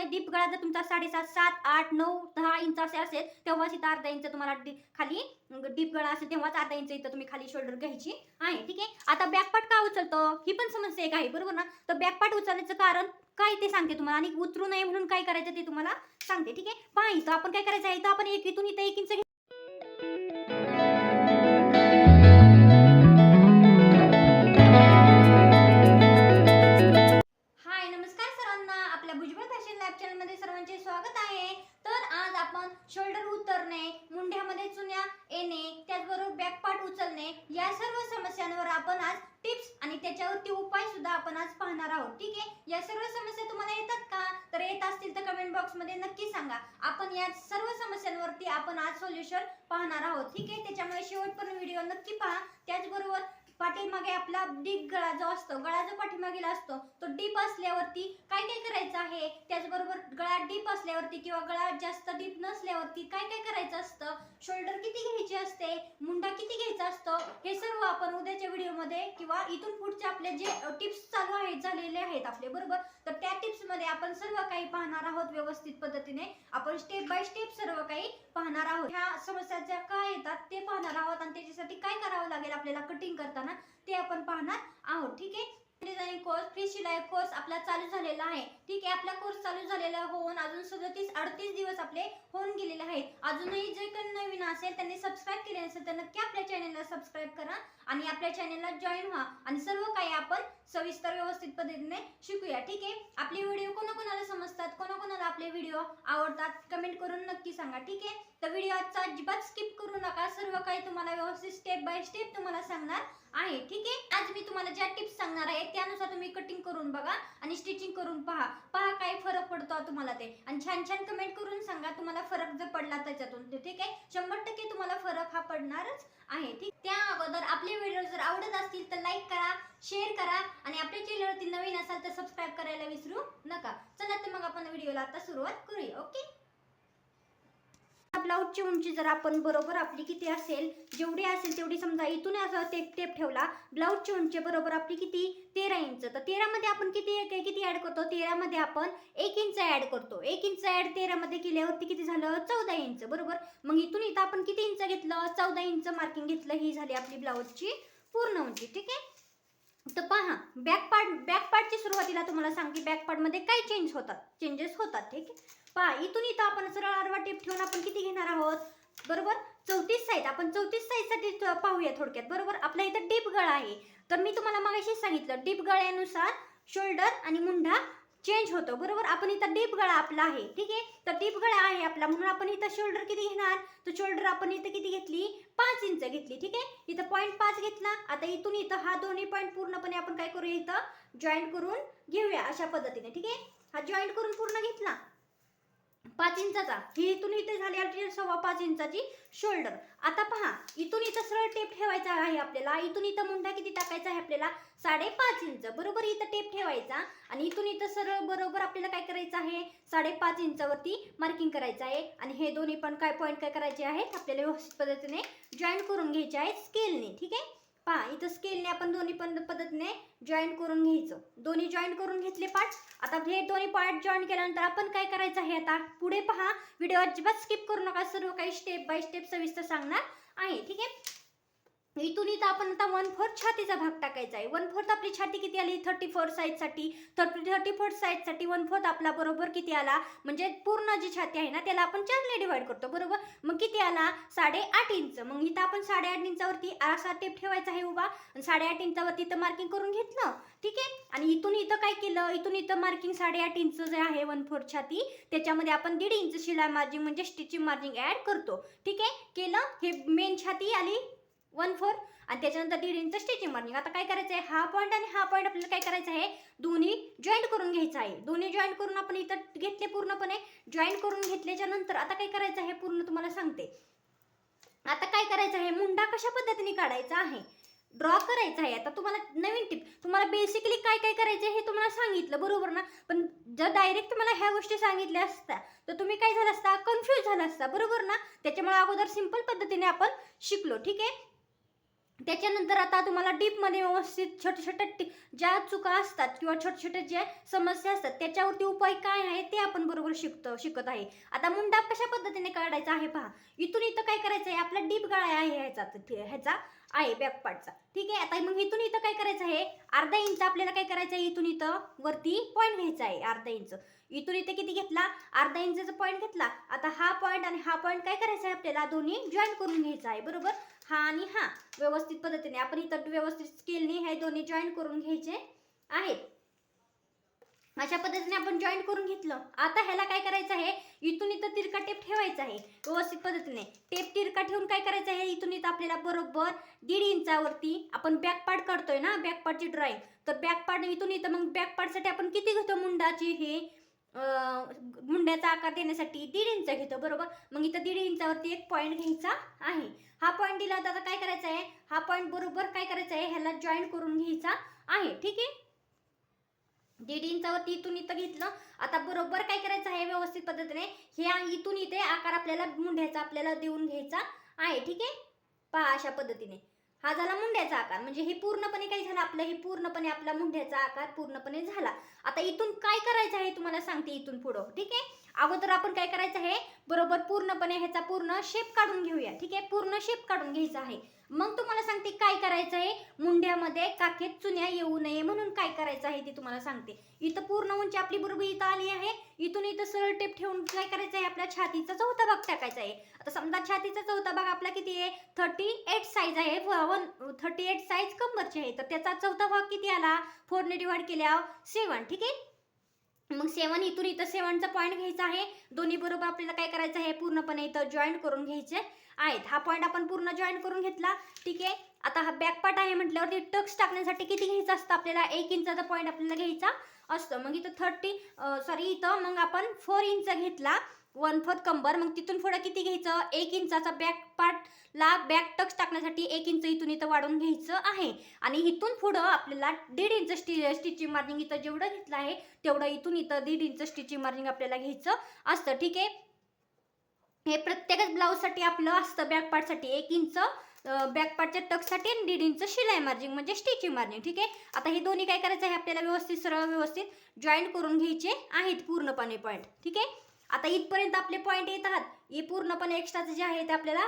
Deep गळा जर तुमचा 7.5, 7, 8, 9, 10 इंच असे असेल तेव्हाच इथं अर्धा इंच तुम्हाला खाली डीप गळा असेल तेव्हाच अर्धा इंच इथं तुम्ही खाली शोल्डर घ्यायची आहे. ठीक आहे. आता बॅकपार्ट का उचलतो ही पण समस्या एक आहे, बरोबर ना. तर बॅकपार्ट उचलण्याचं कारण काय ते सांगते तुम्हाला, आणि उतरू नये म्हणून काय करायचं ते तुम्हाला सांगते. ठीक आहे. पहा इथं आपण काय करायचं आहे, इथं आपण इथून इथं 1 इंच सर्वांचे स्वागत आहे. तर आज आपण शोल्डर उतरणे, मुंड्यामध्ये चुन्या येणे, त्याचबरोबर बॅक पार्ट उचलणे या सर्व समस्यांवर आपण आज टिप्स आणि त्याच्यावरती उपाय सुद्धा आपण आज पाहणार आहोत. ठीक आहे. या सर्व समस्या तुम्हाला येतात का? तर येत असतील तर कमेंट बॉक्स मध्ये नक्की सांगा. आपण या सर्व समस्यांवरती आपण आज सोल्युशन पाहणार आहोत. ठीक आहे. त्याच्यामुळे शेवटपर्यंत व्हिडिओ नक्की पहा. त्याचबरोबर पाठीमागे आपला डीप गळा जो असतो, गळा जो पाठीमागेला असतो तो डीप असल्यावरती काय काय करायचं आहे, त्याचबरोबर गळा डीप असल्यावरती किंवा गळा जास्त डीप नसल्यावरती काय काय करायचं असतं, शोल्डर किती घ्यायची असते, मुंडा किती घ्यायचा असतो, हे सर्व आपण उद्याच्या व्हिडिओमध्ये किंवा इथून पुढचे आपले जे टिप्स चालू आहेत झालेले आहेत आपले, बरोबर. तर त्या टिप्स मध्ये आपण सर्व काही पाहणार आहोत. व्यवस्थित पद्धतीने आपण स्टेप बाय स्टेप सर्व काही पाहणार आहोत. ह्या समस्या ज्या काय येतात ते पाहणार आहोत आणि त्याच्यासाठी काय करावं लागेल आपल्याला कटिंग करताना ते आपण पाहणार आहोत. ठीक आहे. डिझायनिंग कोर्स, फ्री शिलाई कोर्स आपला चालू झालेला आहे. ठीक आहे. आपला कोर्स चालू झालेला होऊन अजून 37-38 दिवस आपले होऊन गेलेले आहेत. अजूनही जे कोणी नवीन असेल त्यांनी सबस्क्राईब केले नसेल तर नक्की आपल्या चॅनलला सबस्क्राईब करा आणि आपल्या चॅनलला जॉईन व्हा आणि सर्व काही आपण सविस्तर व्यवस्थित पद्धतीने शिकूया. ठीक आहे. आपले व्हिडिओ कोणाकोणाला समजतात, कोणाकोणाला आपले व्हिडिओ आवडतात कमेंट करून नक्की सांगा. ठीक आहे. तर व्हिडिओ आजचा अजिबात स्किप करू नका. सर्व काही तुम्हाला व्यवस्थित स्टेप बाय स्टेप तुम्हाला सांगणार आहे. ठीक आहे. आज मी तुम्हाला ज्या टिप्स सांगणार आहे त्यानुसार तुम्ही कटिंग करून बघा आणि स्टिचिंग करून पहा काय फरक पडतो तुम्हाला ते, आणि छान छान कमेंट करून सांगा तुम्हाला फरक जर पडला त्याच्यातून. ठीक आहे. 100% तुम्हाला फरक हा पडणारच आहे. ठीक. त्या अगोदर आपले व्हिडिओ जर आवडत असतील तर लाईक करा, शेअर करा आणि आपल्या चॅनलवरती नवीन असाल तर सबस्क्राईब करायला विसरू नका. चला तर मग आपण व्हिडिओला आता सुरुवात करूया. ओके. ब्लाऊजची उंची जर आपण बरोबर आपली किती असेल, जेवढी असेल तेवढी, समजा इथून असं टेप ठेवला, ब्लाऊजची उंची बरोबर आपली किती 13 इंच. तर 13 मध्ये आपण किती ऍड करतो, 13 मध्ये आपण 1 इंच ऍड करतो. 1 इंच ऍड 13 मध्ये केल्यावरती किती झालं, 14 इंच, बरोबर. मग इथून इथं आपण किती इंच घेतलं, 14 इंच मार्किंग घेतलं. ही झाली आपली ब्लाऊजची पूर्ण उंची. ठीक आहे. तर पहा बॅक पार्टची सुरुवातीला तुम्हाला सांगते बॅक पार्ट मध्ये काय चेंजेस होतात. ठीक आहे. पहा इथून इथं आपण सरळ आडवा टेप ठेवून आपण किती घेणार आहोत, बरोबर 34 साईज. आपण 34 साईज साठी पाहूया थोडक्यात, बरोबर. आपला इथं डीप गळा आहे. तर मी तुम्हाला मगाशी सांगितलं डीप गळ्यानुसार शोल्डर आणि मुंडा चेंज होतो, बरोबर. आपण इथं डीप गळा आपला आहे. ठीक आहे. तर डीप गळा आहे आपला म्हणून आपण इथं शोल्डर किती घेणार, तर शोल्डर आपण इथं किती घेतली, 5 इंच घेतली. ठीक आहे. इथं 0.5 घेतला. आता इथून इथं हा दोन्ही पॉईंट पूर्णपणे आपण काय करूया, इथं जॉईंट करून घेऊया अशा पद्धतीने. ठीक आहे. हा जॉईंट करून पूर्ण घेतला 5 इंचाचा. ही इथून इथे झाली 5.25 इंचाची शोल्डर. आता पहा इथून इथं सरळ टेप ठेवायचा आहे आपल्याला. इथून इथं मुंडा किती टाकायचा आहे आपल्याला, 5.5 इंच, बरोबर. इथं टेप ठेवायचा आणि इथून इथं सरळ बरोबर आपल्याला काय करायचं आहे, 5.5 इंचावरती मार्किंग करायचं आहे. आणि हे दोन्ही पण काय पॉईंट काय करायचे आहेत आपल्याला व्यवस्थित पद्धतीने जॉईंट करून घ्यायचे आहेत स्केलने. ठीक आहे. पहा इथं स्केलने आपण दोन्ही पण पद्धतीने जॉईंट करून घ्यायचं. दोन्ही जॉईंट करून घेतले पार्ट. आता हे दोन्ही पार्ट जॉईंट केल्यानंतर आपण काय करायचं आहे, आता पुढे पहा व्हिडिओ अजिबात स्किप करू नका. सर्व काही स्टेप बाय स्टेप सविस्तर सांगणार आहे. ठीक आहे. इथून इथं आपण आता 1/4 छातीचा भाग टाकायचा आहे. 1/4 आपली छाती किती आली, 34 साईज साठी. 34 साईज साठी 1/4 आपला बरोबर किती आला, म्हणजे पूर्ण जी छाती आहे ना त्याला आपण 4 ने डिवाइड करतो, बरोबर. मग किती आला, 8.5 इंच. मग इथं आपण 8.5 इंचावरती असा टेप ठेवायचा आहे उभा आणि 8.5 इंचावरती इथं मार्किंग करून घेतलं. ठीक आहे. आणि इथून इथं काय केलं, इथून इथं मार्किंग 8.5 इंच जे आहे 1/4 छाती त्याच्यामध्ये आपण 1.5 इंच शिलाई मार्जिन म्हणजे स्टिचिंग मार्जिन ऍड करतो. ठीक आहे. केलं. हे मेन छाती आली 1/4 आणि त्याच्यानंतर 1.5 इंच स्टिचिंग मार्जिन. आता काय करायचं आहे, हा पॉईंट आणि हा पॉईंट आपल्याला काय करायचं आहे, दोन्ही जॉईंट करून घ्यायचं आहे. दोन्ही जॉईंट करून आपण इथं घेतले, पूर्णपणे जॉईंट करून घेतल्याच्या नंतर आता काय करायचं आहे पूर्ण तुम्हाला सांगते. आता काय करायचं आहे, मुंडा कशा पद्धतीने काढायचा आहे, ड्रॉ करायचा आहे. आता तुम्हाला नवीन टिप, तुम्हाला बेसिकली काय काय करायचं हे तुम्हाला सांगितलं, बरोबर ना. पण जर डायरेक्ट तुम्हाला ह्या गोष्टी सांगितल्या असत्या तर तुम्ही काय झालं असता, कन्फ्यूज झाला असता, बरोबर ना. त्याच्यामुळे अगोदर सिंपल पद्धतीने आपण शिकलो. ठीक आहे. त्याच्यानंतर आता तुम्हाला डीपमध्ये व्यवस्थित छोट्या छोट्या ज्या चुका असतात किंवा छोट्या छोट्या ज्या समस्या असतात त्याच्यावरती उपाय काय आहे ते आपण बरोबर शिकत आहे. आता मुंडा कशा पद्धतीने काढायचा आहे पहा. इथून इथं काय करायचं आहे, आपला डीप गळा आहे ह्याचा आहे बॅक पार्टचा. ठीक आहे. आता मग इथून इथं काय करायचं आहे, अर्धा इंच आपल्याला काय करायचं आहे, इथून इथं वरती पॉईंट घ्यायचा आहे अर्धा इंच. इथून इथे किती घेतला, अर्धा इंचचा पॉईंट घेतला. आता हा पॉईंट आणि हा पॉईंट काय करायचा आहे, आपल्याला दोन्ही जॉईन करून घ्यायचा आहे. बरोबर, हा आणि हा व्यवस्थित पद्धतीने आपण इथं व्यवस्थित स्केलने हे दोन्ही जॉईन करून घ्यायचे आहेत. अशा पद्धतीने आपण जॉईन करून घेतलं. आता ह्याला काय करायचं आहे, इथून इथं तिरका टेप ठेवायचा आहे व्यवस्थित पद्धतीने. टेप तिरका ठेवून काय करायचं आहे, इथून इथं आपल्याला बरोबर 1.5 इंचावरती आपण बॅक पार्ट काढतोय ना, बॅक पार्टची ड्रॉइंग. तर बॅक पार्ट इथून इथं मग बॅक पार्टसाठी आपण किती घेतो मुंडाची, हे मुंड्याचा आकार देण्यासाठी 1.5 इंच घेतो. बरोबर, मग इथं 1.5 इंचावरती एक पॉईंट घ्यायचा आहे. हा पॉईंट दिला तर काय करायचं आहे, हा पॉईंट बरोबर काय करायचं आहे, ह्याला जॉईन करून घ्यायचा आहे. ठीक आहे. 1.5 इंचावरती इथून इथं घेतलं. आता बरोबर काय करायचं आहे, व्यवस्थित पद्धतीने हे इथून इथे आकार आपल्याला मुंड्याचा आपल्याला देऊन घ्यायचा आहे. ठीक आहे. पहा अशा पद्धतीने हा झाला मुंड्याचा आकार. म्हणजे हे पूर्णपणे काय झालं आपलं, हे पूर्णपणे आपला मुंड्याचा आकार पूर्णपणे झाला. आता इथून काय करायचं आहे तुम्हाला सांगते इथून पुढं. ठीक आहे. अगोदर आपण काय करायचं आहे, बरोबर पूर्णपणे ह्याचा पूर्ण शेप काढून घेऊया. ठीक आहे. पूर्ण शेप काढून घ्यायचा आहे. मग तुम्हाला सांगते काय करायचं आहे, मुंड्यामध्ये काखेत चुन्या येऊ नये म्हणून काय करायचं आहे ते तुम्हाला सांगते. इथं पूर्ण उंची आपली बरोबर इथं आली आहे. इथून इथं सरळ टेप ठेवून काय करायचं आहे, आपल्या छातीचा चौथा भाग टाकायचा आहे. आता समजा छातीचा चौथा भाग आपला किती आहे, 38 साईज आहे. 38 साईज कंबरची आहे. तर त्याचा चौथा भाग किती आला, 4 ने डिवाइड केल्यावर 7. ठीक आहे. मग 7 इथून इथं 7चा पॉईंट घ्यायचा आहे. दोन्ही बरोबर आपल्याला काय करायचं आहे, पूर्णपणे इथं जॉईन करून घ्यायचे आहेत. हा पॉईंट आपण पूर्ण जॉईन करून घेतला. ठीक आहे. आता हा बॅक पार्ट आहे म्हटल्यावरती टक्स टाकण्यासाठी किती घ्यायचं असतं, आपल्याला 1 इंचाचा पॉईंट आपल्याला घ्यायचा असतो. मग इथं इथं मग आपण 4 इंच घेतला, 1/4 कंबर. मग तिथून पुढे किती घ्यायचं, 1 इंचाचा बॅक पार्टला बॅक टक्स टाकण्यासाठी 1 इंच इथून इथं वाढवून घ्यायचं आहे. आणि इथून पुढं आपल्याला 1.5 इंच स्टिचिंग मार्जिन इथं जेवढं घेतलं आहे तेवढं इथून इथं 1.5 इंच स्टिचिंग मार्जिन आपल्याला घ्यायचं असतं. ठीक आहे. हे प्रत्येकच ब्लाऊजसाठी आपलं असतं. बॅक पार्टसाठी 1 इंच बॅक पार्टच्या टक्ससाठी आणि 1.5 इंच शिलाई मार्जिन म्हणजे स्टिचिंग मार्जिन. ठीक आहे. आता हे दोन्ही काय करायचं आहे, आपल्याला व्यवस्थित सरळ व्यवस्थित जॉईन करून घ्यायचे आहेत पूर्णपणे पॉईंट. ठीक आहे. आता इथपर्यंत आपले पॉईंट येत आहात. हे पूर्णपणे एक्स्ट्राचे जे आहे ते आपल्याला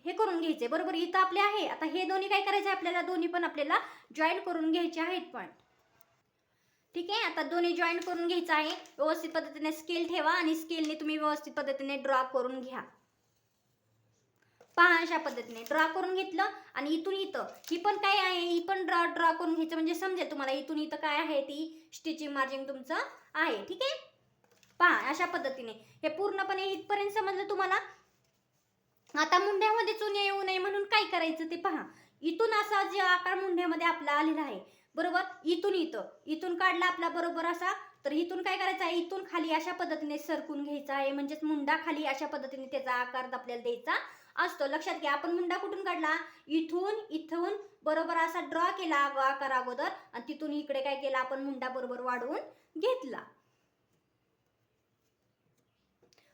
हे करून घ्यायचे. बरोबर, इथं आपले आहे. आता हे दोन्ही काय करायचे, आपल्याला दोन्ही पण आपल्याला जॉईन करून घ्यायचे आहेत पॉईंट. ठीक आहे. आता दोन्ही जॉईन करून घ्यायचं आहे. व्यवस्थित पद्धतीने स्केल ठेवा आणि स्केलने तुम्ही व्यवस्थित पद्धतीने ड्रॉ करून घ्या. पहा अशा पद्धतीने ड्रॉ करून घेतलं. आणि इथून इथं ही पण काय आहे, ही पण ड्रॉ करून घ्यायचं म्हणजे समजेल तुम्हाला. इथून इथं काय आहे, ती स्टिचिंग मार्जिन तुमचं आहे. ठीक आहे. पहा अशा पद्धतीने हे पूर्णपणे इथपर्यंत समजलं तुम्हाला. आता मुंड्यामध्ये चुन्या येऊ नये म्हणून काय करायचं ते पहा. इथून असा जे आकार मुंड्यामध्ये आपला आलेला आहे, बरोबर, इथून काढला आपला बरोबर असा. तर इथून काय करायचं आहे, इथून खाली अशा पद्धतीने सरकून घ्यायचा आहे. म्हणजेच मुंडा खाली अशा पद्धतीने त्याचा आकार आपल्याला द्यायचा असतो. लक्षात घ्या, आपण मुंडा कुठून काढला, इथून बरोबर असा ड्रॉ केला आकार अगोदर आणि तिथून इकडे काय केला, आपण मुंडा बरोबर वाढवून घेतला.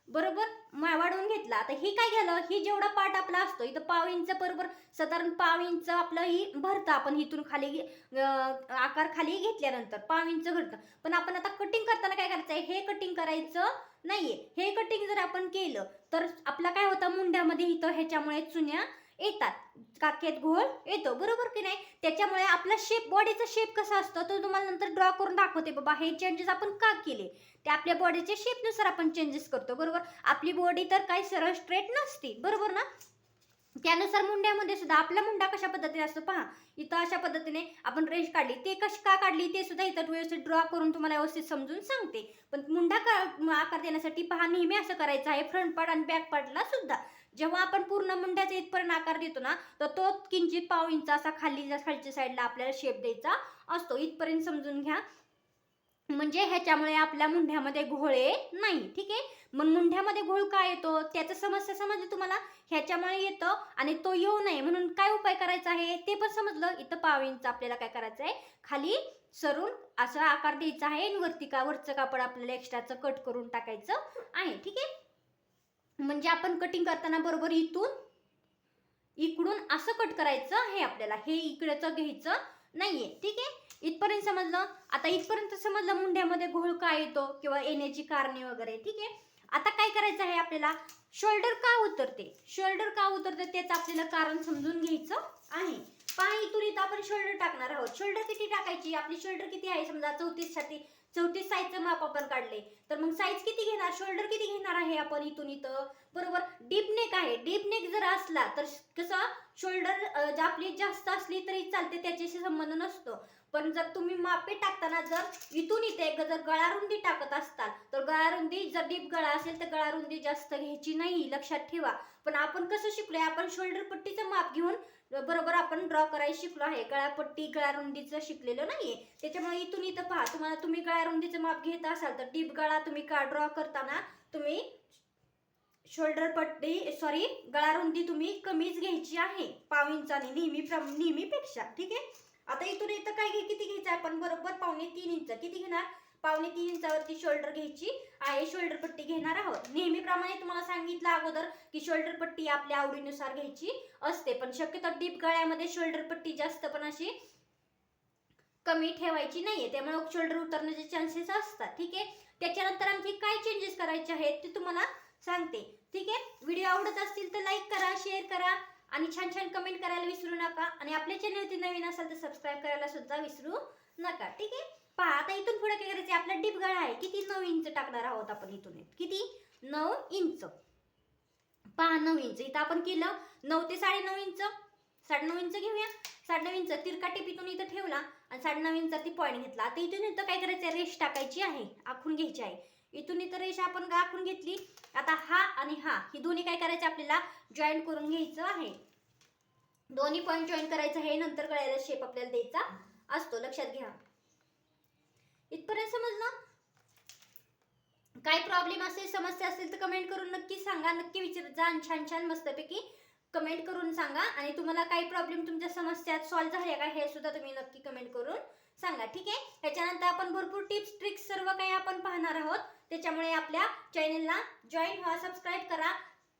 बरोबर, वाढवून घेतला. आता ही काय झालं, ही जेवढा पार्ट आपला असतो इथं पाव इंच बरोबर, साधारण पाव इंच आपलं ही भरतं. आपण इथून खाली आकार खाली घेतल्यानंतर पाव इंच भरतं. पण आपण आता कटिंग करताना काय करायचं आहे, हे कटिंग करायचं नाहीये. हे कटिंग जर आपण केलं तर आपला काय होतं, मुंड्यामध्ये इथं ह्याच्यामुळे चुन्या येतात, काखेत घोळ येतो. बरोबर की नाही. त्याच्यामुळे आपला शेप, बॉडीचा शेप कसा असतो तो तुम्हाला नंतर ड्रॉ करून दाखवते. बाबा हे चेंजेस आपण का केले, ते आपल्या बॉडीच्या शेपनुसार आपण चेंजेस करतो. बरोबर, आपली बॉडी तर काही सरळ स्ट्रेट नसते. बरोबर ना. त्यानुसार मुंड्यामध्ये सुद्धा आपला मुंडा कशा पद्धतीने असतो पहा. इथं अशा पद्धतीने आपण रेष काढली, ते कशी का काढली ते सुद्धा इथं व्यवस्थित ड्रॉ करून तुम्हाला व्यवस्थित समजून सांगते. पण मुंडा आकार देण्यासाठी पहा, नेहमी असं करायचं आहे फ्रंट पार्ट आणि बॅक पार्टला सुद्धा. जेव्हा आपण पूर्ण मुंड्याचा इथपर्यंत आकार देतो ना, तर तो किंचित पाव इंच असा खालच्या साईडला आपल्याला शेप द्यायचा असतो. इथपर्यंत समजून घ्या. म्हणजे ह्याच्यामुळे आपल्या मुंढ्यामध्ये घोळे नाही. ठीक आहे. मग मुंढ्यामध्ये घोळ काय येतो त्याचं समस्या समजली तुम्हाला, ह्याच्यामुळे येतं. आणि तो येऊ नये म्हणून काय उपाय करायचा आहे ते पण समजलं. इथं पाव इंच आपल्याला काय करायचं आहे, खाली सरून असा आकार द्यायचा आहे. आणि वरचं कापड आपल्याला एक्स्ट्राचं कट करून टाकायचं आहे. ठीक आहे. म्हणजे आपण कटिंग करताना बरोबर इथून इकडून असं कट करायचं आहे आपल्याला, हे इकडचं घ्यायचं नाहीये. ठीक आहे, इथपर्यंत समजलं. आता इथपर्यंत समजलं मुंड्यामध्ये घोळ काय येतो किंवा येण्याची कारणे वगैरे. ठीक आहे, आता काय करायचं आहे आपल्याला, शोल्डर का उतरते, शोल्डर का उतरते त्याचं आपल्याला कारण समजून घ्यायचं आहे. पहा, इथून इथं आपण शोल्डर टाकणार आहोत. शोल्डर किती टाकायची, आपली शोल्डर किती आहे, समजा 34 साठी 34 साईजचं माप आपण काढले, तर मग साईज किती घेणार, शोल्डर किती घेणार आहे आपण इथून इथं, बरोबर. डीप नेक आहे, डीप नेक जर असला तर कसं शोल्डर आपली जास्त असली तरी चालते, त्याच्याशी संबंध नसतो. पण जर तुम्ही मापे टाकताना जर इथून इथे जर गळारुंदी टाकत असताल तर गळारुंदी जर डीप गळा असेल तर गळारुंदी जास्त घ्यायची नाही, लक्षात ठेवा. पण आपण कसं शिकलोय, आपण शोल्डर पट्टीचं माप घेऊन बरोबर आपण ड्रॉ करायला शिकलो आहे, गळापट्टी गळारुंदीचं शिकलेलं नाहीये. त्याच्यामुळे इथून इथं पहा, तुम्हाला तुम्ही गळारुंदीचं माप घेत असाल तर डीप गळा तुम्ही ड्रॉ करताना तुम्ही शोल्डर पट्टी गळारुंदी तुम्ही कमीच घ्यायची आहे, पाव इंचाने नेहमीपेक्षा. ठीक आहे, आता इथून इथं काय किती घ्यायचं आपण, बरोबर 2.25 इंच. किती घेणार, 2.25 इंचावरती शोल्डर घ्यायची आहे, शोल्डर पट्टी घेणार आहोत. नेहमीप्रमाणे तुम्हाला सांगितलं अगोदर की शोल्डर पट्टी आपल्या आवडीनुसार घ्यायची असते, पण शक्यतो डीप गळ्यामध्ये शोल्डर पट्टी जास्त पण अशी कमी ठेवायची नाहीये, त्यामुळे शोल्डर उतरण्याचे चान्सेस असतात. ठीक आहे, त्याच्यानंतर आणखी काय चेंजेस करायचे आहेत ते तुम्हाला सांगते. ठीक आहे, व्हिडिओ आवडत असतील तर लाईक करा, शेअर करा आणि छान छान कमेंट करायला विसरू नका. आणि आपल्या चॅनलवरती नवीन असाल तर सबस्क्राईब करायला सुद्धा विसरू नका. ठीक आहे, पहा, आता इथून पुढे काय करायचं, आपला डीप गळा आहे, किती 9 इंच टाकणार आहोत आपण इथून, किती 9 इंच. पहा 9 इंच इथं आपण केलं, 9 ते 9.5 इंच, 9.5 इंच घेऊया. 9.5 इंच तिरका टिप इथून इथं ठेवला आणि 9.5 इंचावरती पॉईंट घेतला. आता इथून इथं काय करायचं, रेष टाकायची आहे, आखून घ्यायची आहे. इथून इथं रेष आपण आखून घेतली. आता हा आणि हा ही दोन्ही काय करायचं, आपल्याला जॉईंट करून घ्यायचं आहे. दोन्ही पॉईंट जॉईन करायचं आहे, नंतर गळ्याला शेप आपल्याला द्यायचा असतो, लक्षात घ्या. इथपर्यंत समजलं. काय प्रॉब्लेम असेल, समस्या असेल तर कमेंट करून नक्की सांगा, नक्की विचारत जा आणि छान छान मस्तपैकी कमेंट करून सांगा. आणि तुम्हाला काही प्रॉब्लेम तुमच्या समस्यात सॉल्व्ह झाल्या का हे सुद्धा तुम्ही नक्की कमेंट करून सांगा. ठीक आहे, त्याच्यानंतर आपण भरपूर टिप्स ट्रिक्स सर्व काही आपण पाहणार आहोत. त्याच्यामुळे आपल्या चॅनलला जॉईन व्हा, सबस्क्राईब करा.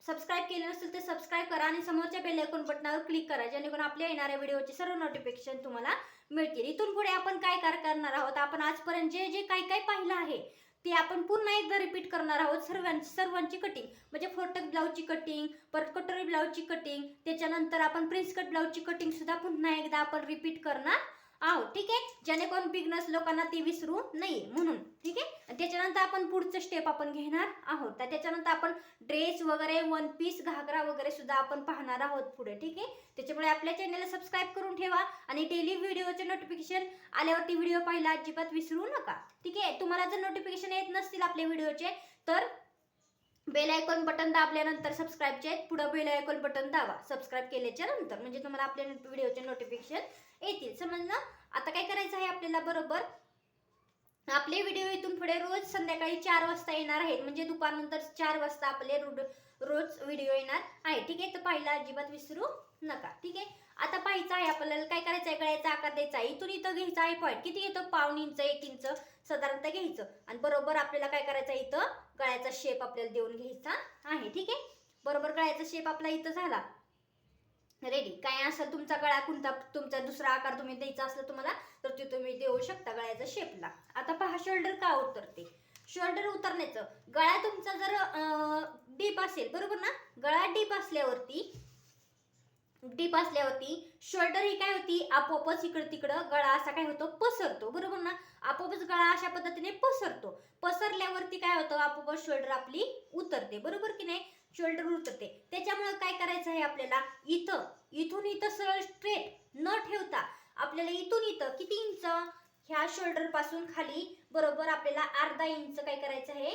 सबस्क्राईब केलं नसेल तर सबस्क्राईब करा आणि समोरच्या बेल आयकॉन बटनावर क्लिक करा, जेणेकरून आपल्या येणाऱ्या व्हिडिओचे सर्व नोटिफिकेशन तुम्हाला मिळतील. इथून पुढे आपण काय करणार आहोत, आपण आजपर्यंत जे जे काय काय पाहिलं आहे ते आपण पुन्हा एकदा रिपीट करणार आहोत. सर्वांची कटिंग म्हणजे फोरटक ब्लाऊजची कटिंग, परत कटोरी ब्लाऊजची कटिंग, त्याच्यानंतर आपण प्रिन्स कट ब्लाऊजची कटिंग सुद्धा पुन्हा एकदा आपण रिपीट करणार आहोत. ठीक आहे, जेणेकरून बिगनर्स लोकांना ती विसरू नये म्हणून. ठीक आहे, त्याच्यानंतर आपण पुढचं स्टेप आपण घेणार आहोत. त्याच्यानंतर आपण ड्रेस वगैरे, वन पीस, घागरा वगैरे सुद्धा आपण पाहणार आहोत पुढे. ठीक आहे, त्याच्यामुळे आपल्या चॅनलला सबस्क्राईब करून ठेवा आणि डेली व्हिडिओचे नोटिफिकेशन आल्यावरती व्हिडिओ पाहायला अजिबात विसरू नका. ठीक आहे, तुम्हाला जर नोटिफिकेशन येत नसतील आपल्या व्हिडिओचे तर बेल आयकॉन बटन दाबल्यानंतर सबस्क्राईबचे पुढे बेल आयकॉन बटन दाबा सबस्क्राईब केल्याच्या नंतर, म्हणजे तुम्हाला आपल्या व्हिडिओचे नोटिफिकेशन येतील. समजलं. आता काय करायचं आहे आपल्याला, बरोबर आपले व्हिडिओ इथून पुढे रोज संध्याकाळी 4 वाजता येणार आहेत, म्हणजे दुपारनंतर 4 वाजता आपले रोज व्हिडिओ येणार आहे. ठीक आहे, तर पाहिला अजिबात विसरू नका. ठीक आहे, आता पाहायचं आहे आपल्याला काय करायचं आहे, गळ्याचा आकार द्यायचा आहे. इथून इथं घ्यायचा आहे पॉईंट, किती येतो, 1.5 इंच 1 इंच साधारणतः घ्यायचं आणि बरोबर आपल्याला काय करायचं आहे, इथं गळ्याचा शेप आपल्याला देऊन घ्यायचा आहे. ठीक आहे, बरोबर गळ्याचा शेप आपला इथं झाला रेडी. काय असेल तुमचा गळा कोणता, तुमचा दुसरा आकार तुम्ही द्यायचा असला तुम्हाला तर ते तुम्ही देऊ शकता गळ्याच्या शेपला. आता पहा शोल्डर का उतरते, शोल्डर उतरण्याचं, गळा तुमचा जर डीप असेल, बरोबर ना, गळा डीप असल्यावरती शोल्डर ही काय होती, आपोआपच इकडं तिकडं गळा असा काय होतो, पसरतो, बरोबर ना. आपोआपच गळा अशा पद्धतीने पसरतो. पसरल्यावरती काय होतं, आपोआपच शोल्डर आपली उतरते, बरोबर की नाही, शोल्डर उतरते. त्याच्यामुळे काय करायचं आहे आपल्याला, इथून इथं सरळ स्ट्रेट न ठेवता आपल्याला इथून इथं किती इंच, ह्या शोल्डर पासून खाली बरोबर आपल्याला अर्धा इंच काय करायचं आहे,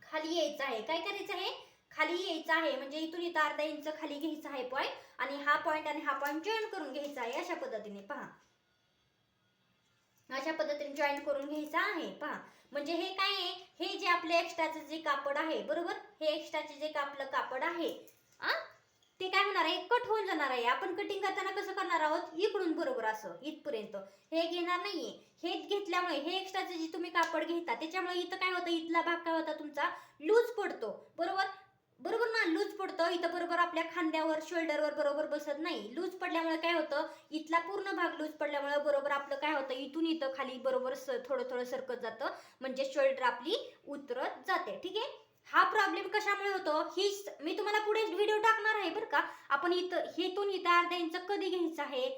खाली यायचं आहे. काय करायचं आहे, खाली यायचं आहे, म्हणजे इथून इथं अर्धा इंच खाली घ्यायचा आहे पॉईंट आणि हा पॉईंट जॉईन करून घ्यायचा आहे. अशा पद्धतीने पहा, अशा पद्धतीने जॉईन करून घ्यायचा आहे. पहा, म्हणजे हे काय आहे, हे जे आपले एक्स्ट्राचे जे कापड आहे, बरोबर, हे एक्स्ट्राचे जे आपलं कापड आहे ते काय होणार आहे, कट होऊन जाणार आहे. आपण कटिंग करताना कसं करणार आहोत, इकडून बरोबर असं इथपर्यंत हे घेणार नाहीये. हे घेतल्यामुळे हे एक्स्ट्राचे जे तुम्ही कापड घेता त्याच्यामुळे इथं काय होतं, इथला भाग काय होता तुमचा लूज पडतो, बरोबर. बरोबर ना, लूज पडतं इथं, बरोबर आपल्या खांद्यावर शोल्डरवर बरोबर बसत नाही. लूज पडल्यामुळे काय होतं, इथला पूर्ण भाग लूज पडल्यामुळे बरोबर आपलं काय होतं, इथून इथं खाली बरोबर थोडं थोडं सरकत जातं, म्हणजे शोल्डर आपली उतरत जाते. ठीक आहे. हा प्रॉब्लेम कशामुळे होतो, ही मी तुम्हाला पुढे व्हिडिओ टाकणार आहे बरं का. आपण इथं हेतून इथं अर्धा इंच कधी घ्यायचं आहे,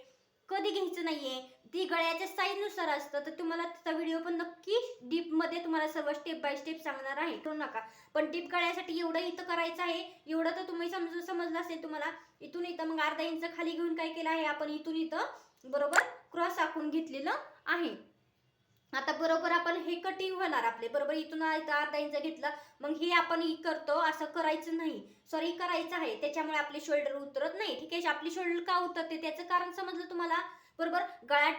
कधी घ्यायचं नाहीये, ती गळ्याच्या साईजनुसार असतं. तर तुम्हाला त्याचा व्हिडिओ पण नक्की डीपमध्ये तुम्हाला सर्व स्टेप बाय स्टेप सांगणार आहे, करू नका. पण टीप काढण्यासाठी एवढं इथं करायचं आहे, एवढं तर तुम्ही समजलं असेल तुम्हाला. इथून इथं मग अर्धा इंच खाली घेऊन काय केलं आहे आपण, इथून इथं बरोबर क्रॉस आखून घेतलेलं आहे. आता बरोबर आपण हे कटिंग होणार आपले, बरोबर इथून अर्धा इंच घेतलं, मग हे आपण करतो असं करायचं नाही, सॉरी करायचं आहे, त्याच्यामुळे आपले शोल्डर उतरत नाही. ठीक आहे. आपली शोल्डर का उतरते त्याचं कारण समजलं तुम्हाला. बरोबर, गळा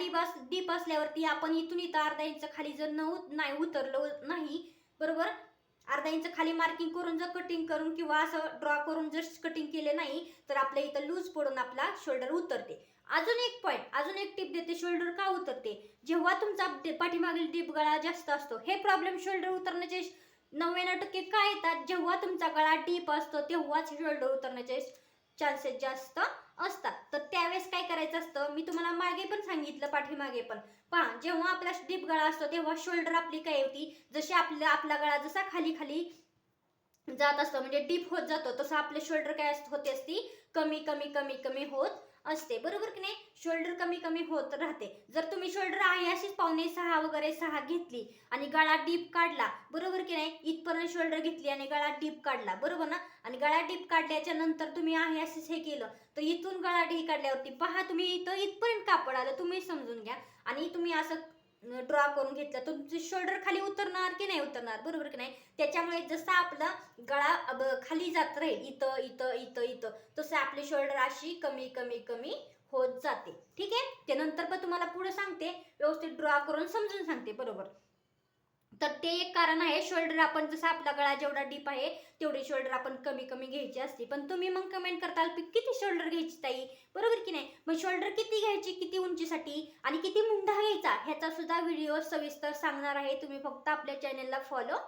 डीप असल्यावरती आपण इथून इथं अर्धा इंच खाली जर नाही उतरलं नाही, बरोबर, अर्धा इंच खाली मार्किंग करून जर कटिंग करून किंवा असं ड्रॉ करून जर कटिंग केले नाही, तर आपल्या इथं लूज पडून आपला शोल्डर उतरते. अजून एक पॉईंट, अजून एक टिप देते, शोल्डर का उतरते. जेव्हा तुमचा पाठीमागील डीप गळा जास्त असतो, हे प्रॉब्लेम शोल्डर उतरण्याचे 99% काय येतात, जेव्हा तुमचा गळा डीप असतो तेव्हाच शोल्डर उतरण्याचे चान्सेस जास्त असतात. तर त्यावेळेस काय करायचं असतं, मी तुम्हाला मागे पण सांगितलं, पाठीमागे पण पहा, जेव्हा आपला डीप गळा असतो तेव्हा शोल्डर आपली काय होती, जशी आपला गळा जसा खाली खाली जात असतो, म्हणजे डीप होत जातो, तसं आपले शोल्डर काय होते असती, कमी कमी कमी कमी होत असते. बरोबर की नाही, शोल्डर कमी कमी होत राहते. जर तुम्ही शोल्डर आहे अशीच 5.5 वगैरे 6 घेतली आणि गळा डीप काढला, बरोबर की नाही, इथपर्यंत शोल्डर घेतली आणि गळा डीप काढला, बरोबर ना, आणि गळा डीप काढल्याच्या नंतर तुम्ही आहे असेच हे केलं, तर इथून गळा डीप काढल्यावरती पहा तुम्ही इथं इथपर्यंत कापड आलं, तुम्ही समजून घ्या, आणि तुम्ही असं ड्रॉ करून घेतलं, तुमचे शोल्डर खाली उतरणार की नाही उतरणार, बरोबर की नाही. त्याच्यामुळे जसा आपला गळा खाली जात राहील, इथं इथं इथं इथं, तसं आपले शोल्डर अशी कमी कमी कमी होत जाते. ठीक आहे. त्यानंतर पण तुम्हाला पुढे सांगते, व्यवस्थित ड्रॉ करून समजून सांगते, बरोबर. तर ते एक कारण आहे, शोल्डर आपण जसा आपला गळा जेवढा डीप आहे तेवढी शोल्डर आपण कमी कमी घ्यायची असते. पण तुम्ही मग कमेंट करताल किती शोल्डर घ्यायची ताई, बरोबर की नाही. मग शोल्डर किती घ्यायची, किती उंचीसाठी आणि किती मुंढा घ्यायचा, ह्याचा सुद्धा व्हिडिओ सविस्तर सांगणार आहे. तुम्ही फक्त आपल्या चॅनलला फॉलो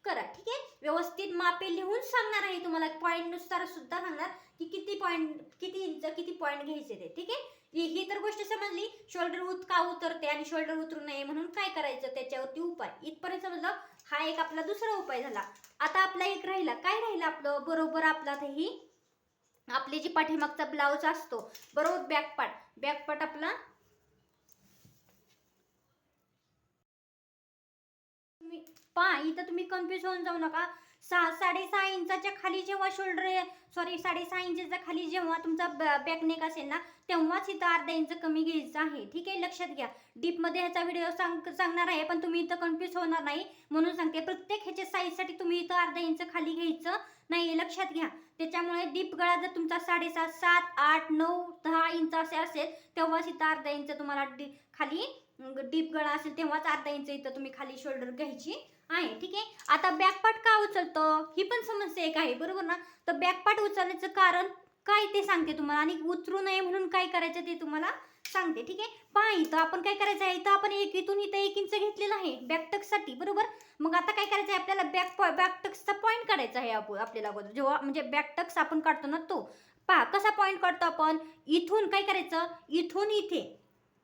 करा. ठीक आहे. व्यवस्थित मापे लिहून सांगणार आहे तुम्हाला, पॉईंट नुसार सुद्धा सांगणार की किती पॉईंट, किती इंच, किती पॉईंट घ्यायचे ते. ठीक आहे. ही तर गोष्ट समजली, शोल्डर का उतरते आणि शोल्डर उतरू नये म्हणून काय करायचं त्याच्यावरती उपाय, इथपर्यंत समजलं. हा एक आपला दुसरा उपाय झाला. आता आपला एक राहिला, काय राहिला आपलं, बरोबर आपला ही आपली जी पाठीमागचा ब्लाउज असतो, बरोबर बॅकपार्ट आपला, पहा इथं तुम्ही कन्फ्युज होऊन जाऊ नका. 6.5 इंचाच्या खाली जेव्हा शोल्डर, सॉरी 6.5 इंचाच्या खाली जेव्हा तुमचा बॅक नेक असेल ना, तेव्हाच इथं अर्धा इंच कमी घ्यायचं आहे. ठीक आहे, लक्षात घ्या. डीपमध्ये ह्याचा व्हिडिओ सांगणार आहे, पण तुम्ही इथं कन्फ्युज होणार नाही म्हणून सांगते. प्रत्येक ह्याच्या साईजसाठी तुम्ही इथं अर्धा इंच खाली घ्यायचं नाही, लक्षात घ्या. त्याच्यामुळे डीप गळा जर तुमचा 7.5, 7, 8, 9, 10 इंच असे असेल, तेव्हाच इथं अर्धा इंच तुम्हाला खाली डीप गळा असेल तेव्हाच अर्धा इंच इथं तुम्ही खाली शोल्डर घ्यायची आहे. ठीक आहे. आता बॅकपार्ट का उचलतो, ही पण समस्या एक आहे, बरोबर ना. तर बॅकपार्ट उचलण्याचं कारण काय ते सांगते तुम्हाला, आणि उतरू नये म्हणून काय करायचं ते तुम्हाला सांगते. ठीक आहे. पहा इथं आपण काय करायचं आहे, इथं आपण इथून इथं 1 इंच घेतलेलं आहे बॅकटक्ससाठी, बरोबर. मग आता काय करायचं आहे आपल्याला, बॅकटक्सचा पॉईंट काढायचा आहे आपल्याला अगोदर, जेव्हा म्हणजे बॅकटक्स आपण काढतो ना, तो पहा कसा पॉईंट काढतो आपण. इथून काय करायचं, इथून इथे,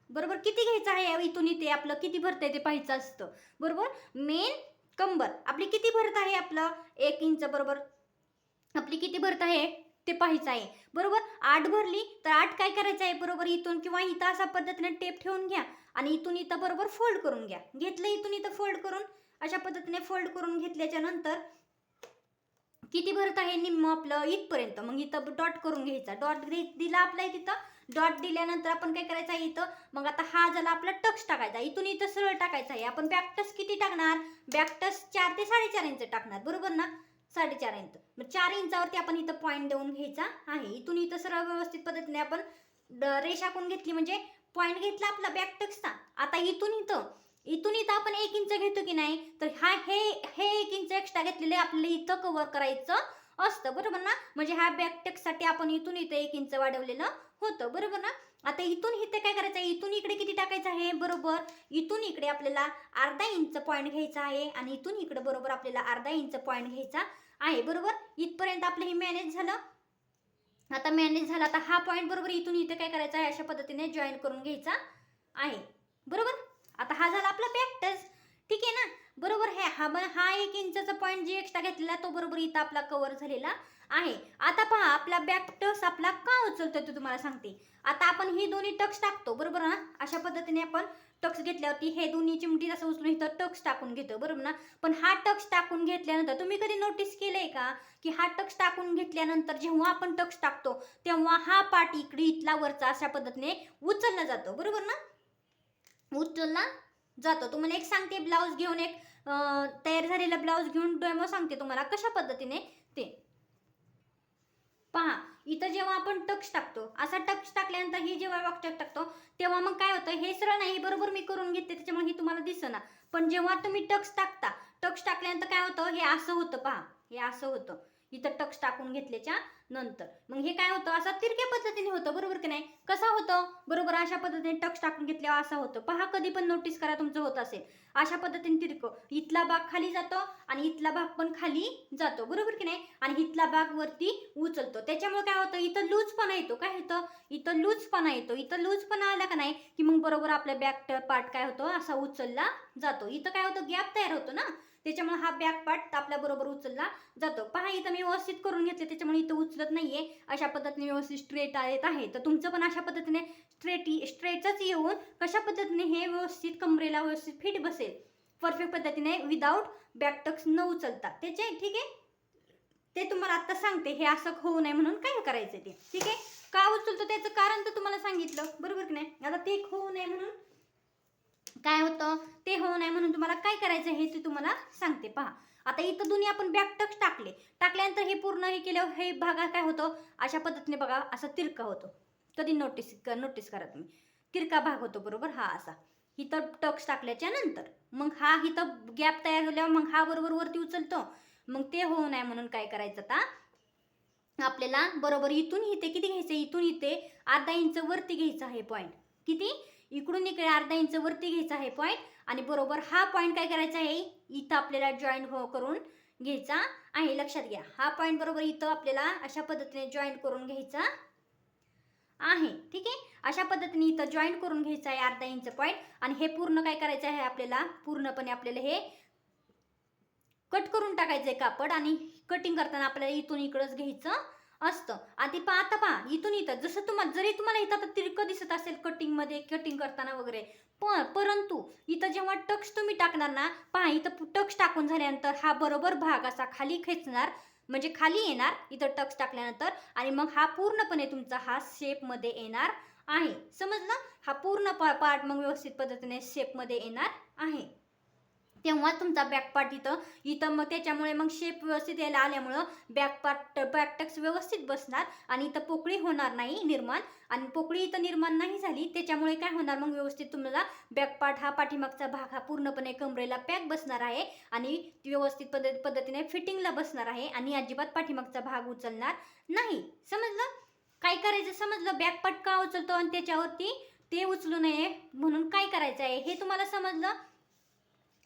बरोबर, किती घ्यायचं आहे, इथून इथे आपलं किती भरतंय ते पाहायचं असतं, बरोबर. मेन कंबर आपली किती भरत आहे, आपलं 1 इंच, बरोबर, आपली किती भरत आहे ते पाहायचं आहे, बरोबर. 8 भरली तर 8 काय करायचं आहे, बरोबर, इथून किंवा इथं अशा पद्धतीने टेप ठेवून घ्या आणि इथून इथं बरोबर फोल्ड करून घ्या. घेतलं इथून इथं फोल्ड करून, अशा पद्धतीने फोल्ड करून घेतल्याच्या नंतर किती भरत आहे, निम्म आपलं इथपर्यंत, मग इथं डॉट करून घ्यायचा. डॉट दिला आपल्या तिथं, डॉट दिल्यानंतर आपण काय करायचं आहे इथं, मग आता हा झाला आपला टक्स टाकायचा, इथून इथं सरळ टाकायचा आहे. आपण बॅकटक्स किती टाकणार, बॅकटक्स 4 ते 4.5 इंच टाकणार, बरोबर ना, 4.5 इंच. मग 4 इंचावरती आपण इथं पॉईंट देऊन घ्यायचा आहे. इथून इथं सरळ व्यवस्थित पद्धतीने आपण रेषा आखून घेतली, म्हणजे पॉईंट घेतला आपला बॅकटक्सचा. आता इथून इथं आपण 1 इंच घेतो की नाही, तर हे 1 इंच एक्स्ट्रा घेतलेले आपल्याला इथं कव्हर करायचं असतं, बरोबर ना. म्हणजे ह्या बॅकटक्ससाठी आपण इथून इथं 1 इंच वाढवलेलं होतं, बरोबर ना. आता इथून इथे काय करायचं आहे, इथून इकडे किती टाकायचं आहे, बरोबर इथून इकडे आपल्याला अर्धा इंच पॉईंट घ्यायचा आहे आणि इथून इकडे बरोबर आपल्याला अर्धा इंच पॉईंट घ्यायचा आहे, बरोबर. इथपर्यंत आपलं हे मॅनेज झालं. आता मॅनेज झाला, आता हा पॉईंट बरोबर इथून इथे काय करायचा आहे, अशा पद्धतीने जॉईन करून घ्यायचा आहे, बरोबर. आता हा झाला आपला बॅक टच, ठीक आहे ना, बरोबर. हा 1 इंचाचा पॉईंट जे एक्स्ट्रा घेतलेला तो बरोबर इथं आपला कव्हर झालेला आहे. आता पहा आपला बॅक टच आपला का उचलतोय ते तुम्हाला सांगते. आता आपण ही दोन्ही टक्स टाकतो, बरोबर ना, अशा पद्धतीने आपण टक्स घेतल्यावरती हे दोन्ही चिमटी असं उचलून इथं टक्स टाकून घेतो, बरोबर ना. पण हा टक्स टाकून घेतल्यानंतर तुम्ही कधी नोटीस केलंय का की हा टक्स टाकून घेतल्यानंतर जेव्हा आपण टक्स टाकतो तेव्हा हा पार्ट इकडे इथला वरचा अशा पद्धतीने उचलला जातो, बरोबर ना, उचलला जातो. तुम्हाला एक सांगते, ब्लाऊज घेऊन एक तयार झालेला ब्लाऊज घेऊन डेमो सांगते तुम्हाला कशा पद्धतीने ते पहा. इथं जेव्हा आपण टक्स टाकतो, असा टक्स टाकल्यानंतर ही जेव्हा टक्स टाकतो तेव्हा मग काय होतं, हे सरळ नाही, बरोबर मी करून घेते त्याच्यामुळे हे तुम्हाला दिसना. पण जेव्हा तुम्ही टक्स टाकता, टक्स टाकल्यानंतर काय होतं, हे असं होतं पहा, हे असं होतं इथं टक्स टाकून घेतल्याच्या नंतर. मग हे काय होतं, असं तिरक्या पद्धतीने होतं, बरोबर की नाही. कसं होतं, बरोबर अशा पद्धतीने टक्स टाकून घेतल्यावर असं होतं पहा. कधी पण नोटीस करा तुमचं होत असेल अशा पद्धतीने तिरकं, इथला भाग खाली जातो आणि इथला भाग पण खाली जातो, बरोबर की नाही, आणि इथला भाग वरती उचलतो. त्याच्यामुळे काय होतं, इथं लूजपणा येतो. काय होतं, इथं लूजपणा येतो. इथं लूजपणा आला का नाही की मग बरोबर आपल्या बॅक पार्ट काय होतो, असा उचलला जातो. इथं काय होतं, गॅप तयार होतो ना, त्याच्यामुळे हा बॅक पार्ट आपल्या बरोबर उचलला जातो. पहा इथं मी व्यवस्थित करून घेतले त्याच्यामुळे इथं उचलत नाहीये, अशा पद्धतीने व्यवस्थित स्ट्रेट येत आहे. तर तुमचं पण अशा पद्धतीने स्ट्रेटच येऊन कशा पद्धतीने हे व्यवस्थित कमरेला व्यवस्थित फिट बसेल परफेक्ट पद्धतीने विदाऊट बॅक टक्स न उचलता त्याचे, ठीक आहे. ते तुम्हाला आता सांगते, हे असं होऊ नये म्हणून काय करायचं ते, ठीक आहे. का उचलतो त्याचं कारण तर तुम्हाला सांगितलं, बरोबर की नाही. आता ते होऊ नये म्हणून काय होतं, ते होऊ नये म्हणून तुम्हाला काय करायचं हे ते तुम्हाला सांगते. पहा आता इथं दोन्ही आपण बॅक टक्स टाकल्यानंतर हे पूर्ण हे केल्यावर हे भागा काय होतं, अशा पद्धतीने बघा असं तिरका होतो. कधी नोटीस करा तुम्ही, तिरका भाग होतो, बरोबर. हा असा इथं टक्स टाकल्याच्या नंतर मग हा इथं गॅप तयार झाल्यावर मग हा बरोबर वरती उचलतो. मग ते होऊ नये म्हणून काय करायचं, आता आपल्याला बरोबर इथून इथे किती घ्यायचं, इथून इथे अर्धा इंच वरती घ्यायचा आहे पॉईंट. किती, इकडून इकडे अर्धा इंच वरती घ्यायचा आहे पॉईंट आणि बरोबर हा पॉईंट काय करायचा आहे, इथं आपल्याला जॉईंट करून घ्यायचा आहे. लक्षात घ्या, हा पॉईंट बरोबर इथं आपल्याला अशा पद्धतीने जॉईंट करून घ्यायचा आहे, ठीक आहे. अशा पद्धतीने इथं जॉईंट करून घ्यायचं आहे अर्धा इंच पॉईंट आणि हे पूर्ण काय करायचं आहे, आपल्याला पूर्णपणे आपल्याला हे कट करून टाकायचंय कापड आणि कटिंग करताना आपल्याला इथून इकडंच घ्यायचं असतं. आणि आता पहा इथून इथं जसं जरी तुम्हाला इथं आता तिरकं दिसत असेल कटिंगमध्ये, कटिंग करताना वगैरे, परंतु इथं जेव्हा टक्स तुम्ही टाकणार ना, पहा इथं टक्स टाकून झाल्यानंतर हा बरोबर भाग असा खाली खेचणार, म्हणजे खाली येणार इथं टक्स टाकल्यानंतर आणि मग हा पूर्णपणे तुमचा हा शेपमध्ये येणार आहे. समजलं, हा पूर्ण पार्ट मग व्यवस्थित पद्धतीने शेपमध्ये येणार आहे. तेव्हा तुमचा बॅक पार्ट इथं मग त्याच्यामुळे मग शेप व्यवस्थित यायला आल्यामुळं बॅक टक्स व्यवस्थित बसणार आणि इथं पोकळी होणार नाही निर्माण. आणि पोकळी इथं निर्माण नाही झाली त्याच्यामुळे काय होणार, मग व्यवस्थित तुम्हाला बॅक पार्ट हा पाठीमागचा भाग हा पूर्णपणे कमरेला पॅक बसणार आहे आणि व्यवस्थित पद्धतीने फिटिंगला बसणार आहे आणि अजिबात पाठीमागचा भाग उचलणार नाही. समजलं, काय करायचं समजलं, बॅक पार्ट का उचलतो आणि त्याच्यावरती ते उचलू नये म्हणून काय करायचं आहे हे तुम्हाला समजलं.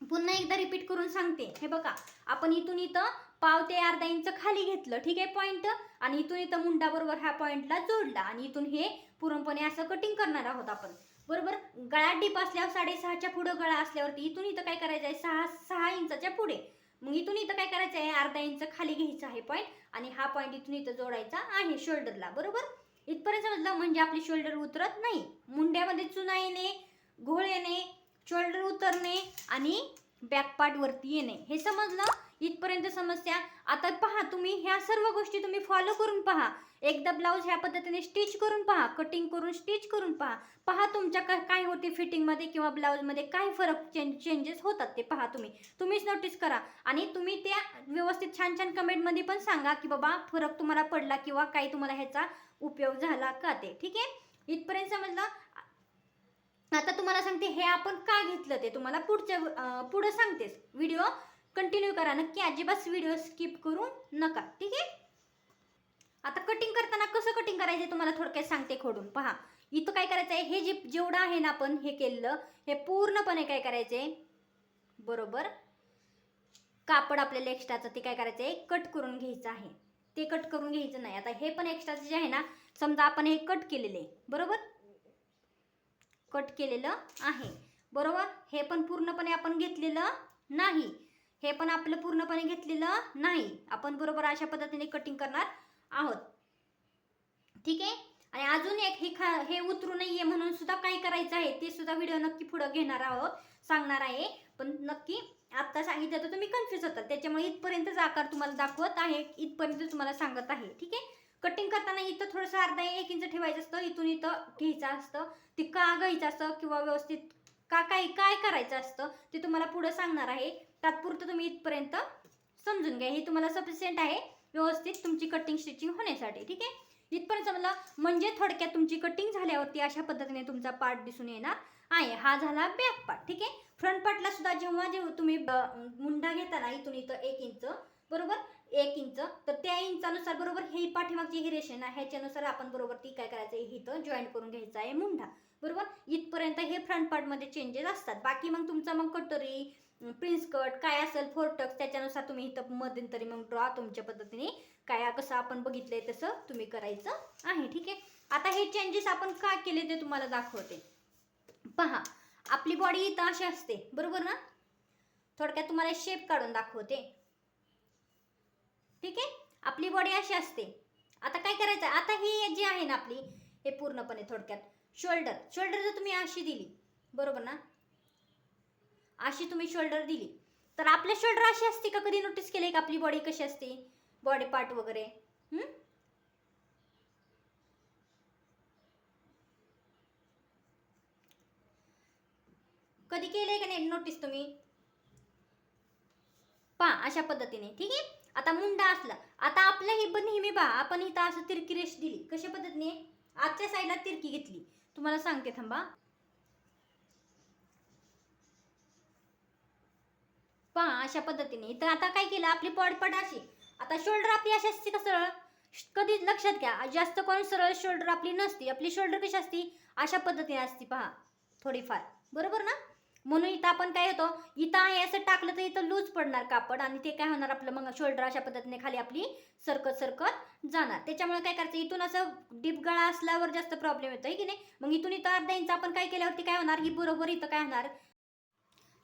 पुन्हा एकदा रिपीट करून सांगते. हे बघा, आपण इथून इथं पाव ते अर्धा इंच खाली घेतलं, ठीक आहे, पॉईंट, आणि इथून इथं मुंडा बरोबर ह्या पॉईंटला जोडला आणि इथून हे पूर्णपणे असं कटिंग करणार आहोत आपण, बरोबर. गळा डीप असल्यावर 6.5च्या पुढं गळा असल्यावरती इथून इथं काय करायचं आहे, 6 इंचाच्या पुढे. मग इथून इथं काय करायचं आहे, अर्धा इंच खाली घ्यायचं आहे पॉईंट आणि हा पॉईंट इथून इथं जोडायचा आहे शोल्डरला, बरोबर. इथपर्यंत समजलं, म्हणजे आपली शोल्डर उतरत नाही, मुंड्यामध्ये चुना येणे, घोळ येणे, शोल्डर उतरणे आणि बॅक पार्ट वरती येणे, हे समजलं. इथपर्यंत समस्या. आता पहा तुम्ही ह्या सर्व गोष्टी तुम्ही फॉलो करून पहा. एकदा ब्लाऊज ह्या पद्धतीने स्टिच करून पहा, कटिंग करून स्टिच करून पहा तुमच्या काय होते फिटिंगमध्ये किंवा ब्लाऊजमध्ये काय फरक चेंजेस होतात ते पहा. तुम्हीच नोटीस करा आणि तुम्ही त्या व्यवस्थित छान छान कमेंटमध्ये पण सांगा की बाबा फरक तुम्हाला पडला किंवा काही तुम्हाला ह्याचा उपयोग झाला का ते, ठीक आहे. इथपर्यंत समजलं. आता तुम्हाला सांगते हे आपण का घेतलं ते तुम्हाला पुढं सांगतेस. व्हिडिओ कंटिन्यू करा नक्की, अजिबात व्हिडिओ स्किप करू नका, ठीक आहे. आता कटिंग करताना कसं कटिंग करायचं तुम्हाला थोडक्यात सांगते खोडून. पहा इथं काय करायचं आहे, हे जे जेवढं आहे ना आपण हे केलेलं, हे पूर्णपणे काय करायचंय, बरोबर कापड आपल्याला एक्स्ट्राचं ते काय करायचं आहे, कट करून घ्यायचं आहे. ते कट करून घ्यायचं नाही. आता हे पण एक्स्ट्राचं जे आहे ना, समजा आपण हे कट केलेलं आहे, बरोबर कट केलेलं आहे, बरोबर हे पण पूर्णपणे आपण घेतलेलं नाही, हे पण आपलं पूर्णपणे घेतलेलं नाही. आपण बरोबर अशा पद्धतीने कटिंग करणार आहोत. ठीक आहे. आणि अजून एक हे उतरू नाहीये म्हणून सुद्धा काय करायचं आहे ते सुद्धा व्हिडिओ नक्की पुढे घेणार आहोत, सांगणार आहे. पण नक्की आता सांगितलं तर तुम्ही कन्फ्युज होतात, त्याच्यामुळे इथपर्यंतच आकार तुम्हाला दाखवत आहे, इथपर्यंत तुम्हाला सांगत आहे. ठीक आहे. कटिंग करताना इथं थोडंसं अर्धा 1 इंच ठेवायचं असतं, इथून इथं घ्यायचं असतं. ते का घ्यायचं असतं किंवा व्यवस्थित काय करायचं असतं ते तुम्हाला पुढे सांगणार आहे. तात्पुरतं तुम्ही इथपर्यंत समजून घ्या, हे तुम्हाला सफिशियंट आहे व्यवस्थित तुमची कटिंग स्टिचिंग होण्यासाठी. ठीक आहे. इथपर्यंत समजलं म्हणजे थोडक्यात तुमची कटिंग झाल्यावरती अशा पद्धतीने तुमचा पार्ट दिसून येणार आहे. हा झाला बॅक पार्ट. ठीक आहे. फ्रंट पार्टला सुद्धा जेव्हा तुम्ही मुंडा घेता ना, इथून इथं 1 इंच, बरोबर 1 इंच, तर त्या इंचानुसार बरोबर ही पाठीमागची ही रेषा ना, ह्याच्यानुसार आपण बरोबर ती काय करायचं आहे, इथं जॉईंट करून घ्यायचा आहे मुंडा. बरोबर इथपर्यंत हे फ्रंट पार्टमध्ये चेंजेस असतात. बाकी मग तुमचा मग कटोरी प्रिन्स कट काय असेल, फोरटक्स, त्याच्यानुसार तुम्ही इथं मध्यंतरी मग ड्रॉ तुमच्या पद्धतीने काय कसं आपण बघितलंय तसं तुम्ही करायचं आहे. ठीक आहे. आता हे चेंजेस आपण का केले ते तुम्हाला दाखवते. पहा, आपली बॉडी इथं अशी असते, बरोबर ना, थोडक्यात तुम्हाला शेप काढून दाखवते. ठीक आहे. आपली बॉडी अशी असते. आता काय करायचं, आता ही जी आहे ना आपली, हे पूर्णपणे थोडक्यात शोल्डर जर तुम्ही अशी दिली, बरोबर ना, अशी तुम्ही शोल्डर दिली तर आपल्या शोल्डर अशी असते का, कधी नोटीस केले का आपली बॉडी कशी असते, बॉडी पार्ट वगैरे कधी केलंय का नाही नोटीस तुम्ही, पहा अशा पद्धतीने. ठीक आहे. आता मुंडा असला, आता आपलं ही पण नेहमी पहा, आपण इथं असं तिरकी रेष दिली, कशा पद्धतीने आजच्या साईडला तिरकी घेतली, तुम्हाला सांगते थांबा. पहा अशा पद्धतीने. तर आता काय केलं, आपली पॉडपट अशी, आता शोल्डर आपली अशी असते का सरळ, कधी लक्षात घ्या, जास्त कोण सरळ शोल्डर आपली नसती, आपली शोल्डर कशी असती, अशा पद्धतीने असती पहा थोडीफार, बरोबर ना. म्हणून इथं आपण काय होतो, इथं आहे असं टाकलं तर इथं लूज पडणार कापड आणि ते काय होणार आपलं मग शोल्डर अशा पद्धतीने खाली आपली सरकत जाणार. त्याच्यामुळे काय करायचं, इथून असं डीप गळा असल्यावर जास्त प्रॉब्लेम येतो की नाही. मग इथून इथं अर्धा इंच आपण काय केल्यावरती काय होणार, ही बरोबर इथं काय होणार,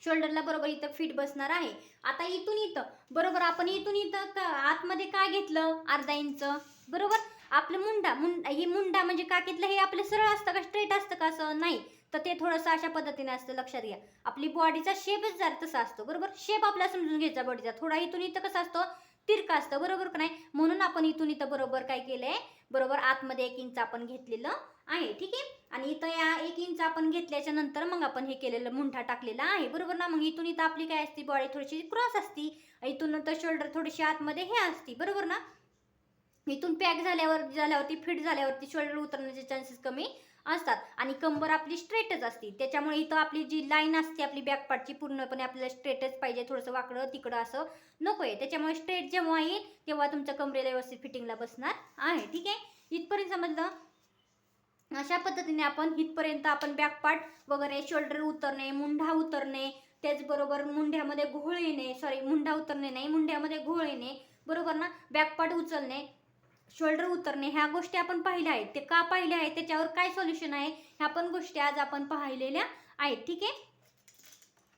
शोल्डरला बरोबर इथं फिट बसणार आहे. आता इथून इथं बरोबर आपण इथून इथं आतमध्ये काय घेतलं, अर्धा इंच, बरोबर आपलं ही मुंडा म्हणजे काकीतलं हे आपलं सरळ असतं का, स्ट्रेट असतं का, असं नाही, तर ते थोडंसं अशा पद्धतीने असतं. लक्षात घ्या, आपली बॉडीचा शेपच जर तसा असतो, बरोबर शेप आपला समजून घ्यायचा बॉडीचा, थोडा इथून इथं कसं असतो, तिरका असतं, बरोबर का नाही. म्हणून आपण इथून इथं बरोबर काय केलंय, बरोबर आतमध्ये 1 इंच आपण घेतलेलं आहे. ठीक आहे. आणि इथं या 1 इंच आपण घेतल्याच्या नंतर मग आपण हे केलेलं मुंठा टाकलेला आहे, बरोबर ना. मग इथून इथं आपली काय असते, बॉडी थोडीशी क्रॉस असती, इथून नंतर शोल्डर थोडीशी आतमध्ये हे असती, बरोबर ना. इथून पॅक झाल्यावरती फिट झाल्यावरती शोल्डर उतरण्याचे चान्सेस कमी असतात आणि कंबर आपली स्ट्रेटच असते. त्याच्यामुळे इथं आपली जी लाईन असते आपली बॅक पार्टची पूर्णपणे आपल्याला स्ट्रेटच पाहिजे, थोडंसं वाकडं तिकडं असं नको आहे. त्याच्यामुळे स्ट्रेट जेव्हा येईल तेव्हा तुमच्या कमरेला व्यवस्थित फिटिंगला बसणार आहे. ठीक आहे. इथपर्यंत समजलं. अशा पद्धतीने आपण इथपर्यंत आपण बॅक पार्ट वगैरे, शोल्डर उतरणे, मुंढा उतरणे, त्याचबरोबर मुंढ्यामध्ये घोळ येणे, सॉरी मुंढा उतरणे नाही, मुंढ्यामध्ये घोळ येणे, बरोबर ना, बॅक पार्ट उचलणे, शोल्डर उतरणे, ह्या गोष्टी आपण पाहिल्या आहेत. ते का पाहिल्या आहेत, त्याच्यावर काय सोल्युशन आहे, ह्या पण गोष्टी आज आपण पाहिलेल्या आहेत. ठीक आहे.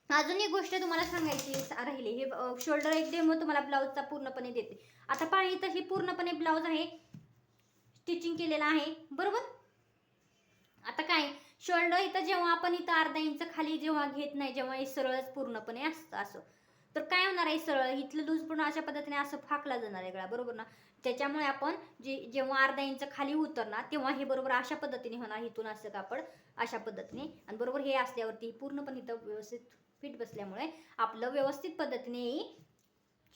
अजून एक गोष्ट तुम्हाला सांगायची राहिली, हे शोल्डर एक डेमो तुम्हाला ब्लाऊजचा पूर्णपणे देते. आता पहा, इथं ही पूर्णपणे ब्लाऊज आहे, स्टिचिंग केलेला आहे, बरोबर. आता काय शोल्डर इथं जेव्हा आपण इथं अर्धा इंच खाली जेव्हा घेत नाही, जेव्हा हे सरळच पूर्णपणे असतं असं, तर काय होणार आहे, सरळ इथलं लूज पूर्ण अशा पद्धतीने असं फाकला जाणार आहे गळा, बरोबर ना. त्याच्यामुळे आपण जेव्हा अर्धा इंच खाली उतरणार तेव्हा हे बरोबर अशा पद्धतीने होणार, इथून असं कापड अशा पद्धतीने, आणि बरोबर हे असल्यावरती पूर्णपणे इथं व्यवस्थित फिट बसल्यामुळे आपलं व्यवस्थित पद्धतीने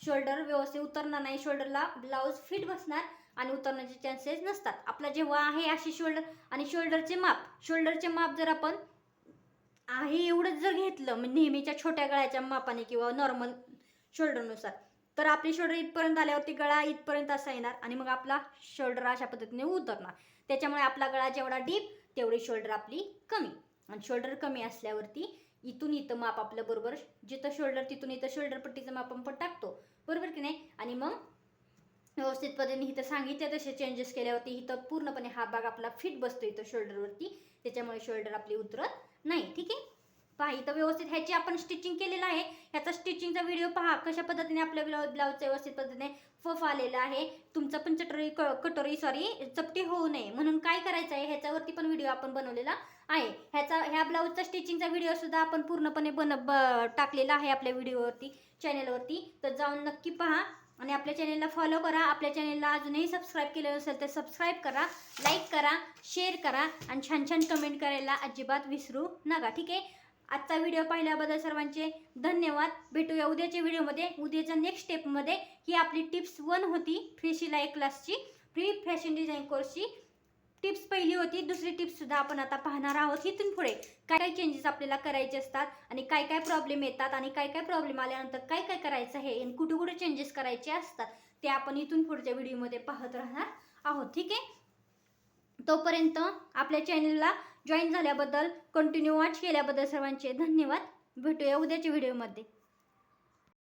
शोल्डर व्यवस्थित उतरणार नाही, शोल्डरला ब्लाऊज फिट बसणार आणि उतरण्याचे चान्सेस नसतात. आपला जेव्हा आहे अशी शोल्डर आणि शोल्डरचे माप जर आपण आहे एवढंच जर घेतलं नेहमीच्या छोट्या गळ्याच्या मापाने किंवा नॉर्मल शोल्डरनुसार, तर आपली शोल्डर इथपर्यंत आल्यावरती गळा इथपर्यंत असा येणार आणि मग आपला शोल्डर अशा पद्धतीने उतरणार. त्याच्यामुळे आपला गळा जेवढा डीप तेवढी शोल्डर आपली कमी. आणि शोल्डर कमी असल्यावरती इथून इथं माप आपलं बरोबर, जिथं शोल्डर तिथून इथं शोल्डर पट्टीचं माप आपण टाकतो, बरोबर की नाही. आणि मग व्यवस्थित पद्धतीने इथं सांगितलं तसे चेंजेस केल्यावरती इथं पूर्णपणे हा भाग आपला फिट बसतो इथं शोल्डरवरती, त्याच्यामुळे शोल्डर आपली उतरत नाही. ठीक आहे. पहा इथं व्यवस्थित ह्याची आपण स्टिचिंग केलेलं आहे. ह्याचा स्टिचिंगचा व्हिडिओ पहा कशा पद्धतीने आपल्या ब्लाऊजचं व्यवस्थित पद्धतीने फफ आलेलं आहे. तुमचं पण कटोरी चपटी होऊ नये म्हणून काय करायचं आहे, ह्याच्यावरती पण व्हिडिओ आपण बनवलेला आहे. ह्या ब्लाऊजचा स्टिचिंगचा व्हिडिओ सुद्धा आपण पूर्णपणे टाकलेला आहे आपल्या व्हिडिओवरती, चॅनलवरती. तर जाऊन नक्की पहा आणि आपल्या चॅनलला फॉलो करा. आपल्या चॅनलला अजूनही सबस्क्राईब केलं नसेल तर सबस्क्राईब करा, लाईक करा, शेअर करा आणि छान छान कमेंट करायला अजिबात विसरू नका. ठीक आहे. आजचा व्हिडिओ पाहिल्याबद्दल सर्वांचे धन्यवाद. भेटूया उद्याच्या व्हिडिओमध्ये. उद्याच्या नेक्स्ट स्टेपमध्ये ही आपली टिप्स 1 होती फ्री शिलाई क्लासची, फ्री फॅशन डिझाईन कोर्सची टिप्स पहिली होती. दुसरी टिप्स सुद्धा आपण आता पाहणार आहोत. इथून पुढे काय काय चेंजेस आपल्याला करायचे असतात आणि काय काय प्रॉब्लेम येतात आणि काय काय प्रॉब्लेम आल्यानंतर काय काय करायचं आहे आणि कुठे कुठे चेंजेस करायचे असतात ते आपण इथून पुढच्या व्हिडिओमध्ये पाहत राहणार आहोत. ठीक आहे. तोपर्यंत आपल्या चॅनलला जॉईन झाल्याबद्दल, कंटिन्यू वॉच केल्याबद्दल सर्वांचे धन्यवाद. भेटूया उद्याच्या व्हिडिओमध्ये.